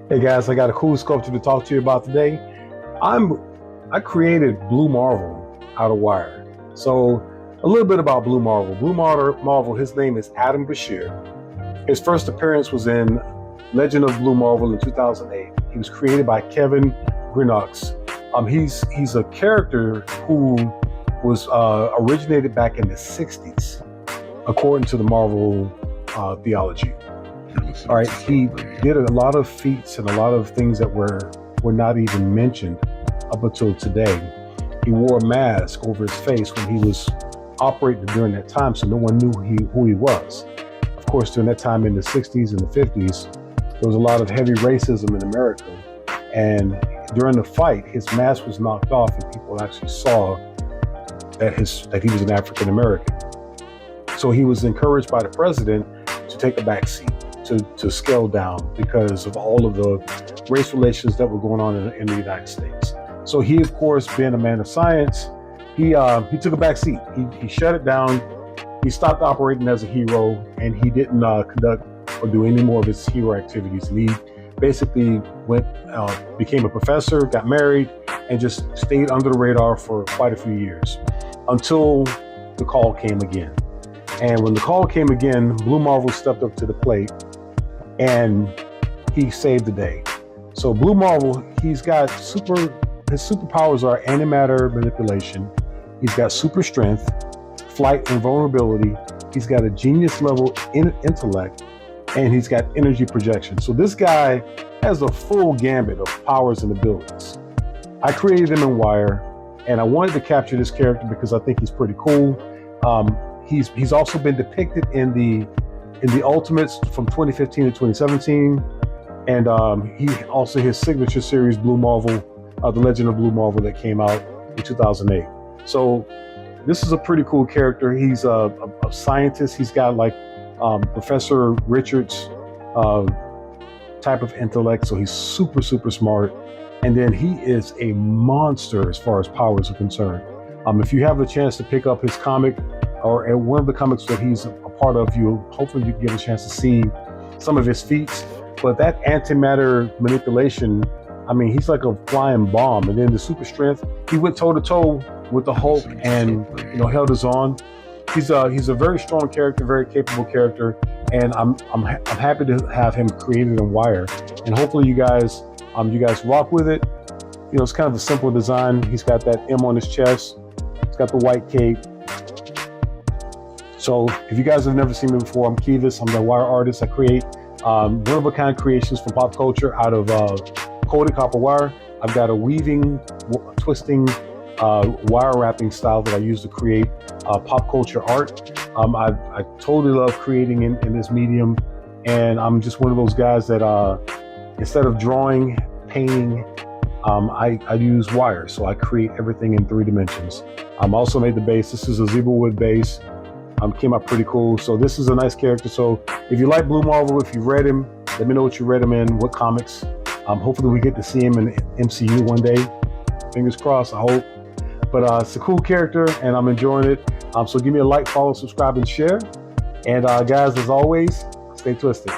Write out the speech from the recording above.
Hey guys, I got a cool sculpture to talk to you about today. I created Blue Marvel out of wire. So a little bit about Blue Marvel. Marvel, his name is Adam Brashear. His first appearance was in Legend of Blue Marvel in 2008. He was created by Kevin Greenox. He's a character who was originated back in the 60s, according to the Marvel theology. All right, he did a lot of feats and a lot of things that were not even mentioned up until today. He wore a mask over his face when he was operating during that time, so no one knew who he was. Of course, during that time in the 60s and the 50s, there was a lot of heavy racism in America. And during the fight, his mask was knocked off and people actually saw that he was an African American. So he was encouraged by the president to take a back seat, to scale down because of all of the race relations that were going on in the United States. So he, of course, being a man of science, he took a back seat. He shut it down. He stopped operating as a hero, and he didn't conduct or do any more of his hero activities. And he basically became a professor, got married, and just stayed under the radar for quite a few years until the call came again. And when the call came again, Blue Marvel stepped up to the plate and he saved the day. So Blue Marvel, his superpowers are antimatter manipulation. He's got super strength, flight, and vulnerability. He's got a genius level intellect, and he's got energy projection. So this guy has a full gambit of powers and abilities. I created him in wire, and I wanted to capture this character because I think he's pretty cool. He's also been depicted in the Ultimates from 2015 to 2017, and his signature series Blue Marvel, The Legend of Blue Marvel, that came out in 2008. So this is a pretty cool character. He's a scientist. He's got like Professor Richards type of intellect, so he's super smart. And then he is a monster as far as powers are concerned. If you have a chance to pick up his comic or one of the comics that he's a part of, hopefully you get a chance to see some of his feats. But that antimatter manipulation, I mean, he's like a flying bomb. And then the super strength, he went toe to toe with the Hulk and held his own. He's a very strong character, very capable character, and I'm happy to have him created in wire. And hopefully you guys rock with it. It's kind of a simple design. He's got that M on his chest. He's got the white cape. So if you guys have never seen me before, I'm Kivas. I'm the wire artist. I create one-of-a-kind creations from pop culture out of coated copper wire. I've got a weaving, twisting, wire wrapping style that I use to create pop culture art. I totally love creating in this medium, and I'm just one of those guys that instead of drawing, painting, I use wire, so I create everything in 3 dimensions. Also made the base. This is a zebra wood base. Came out pretty cool. So this is a nice character. So if you like Blue Marvel, if you read him, let me know what you read him in, what comics. Hopefully we get to see him in MCU one day. Fingers crossed, I hope. But it's a cool character, and I'm enjoying it. So give me a like, follow, subscribe, and share. And guys, as always, stay twisted.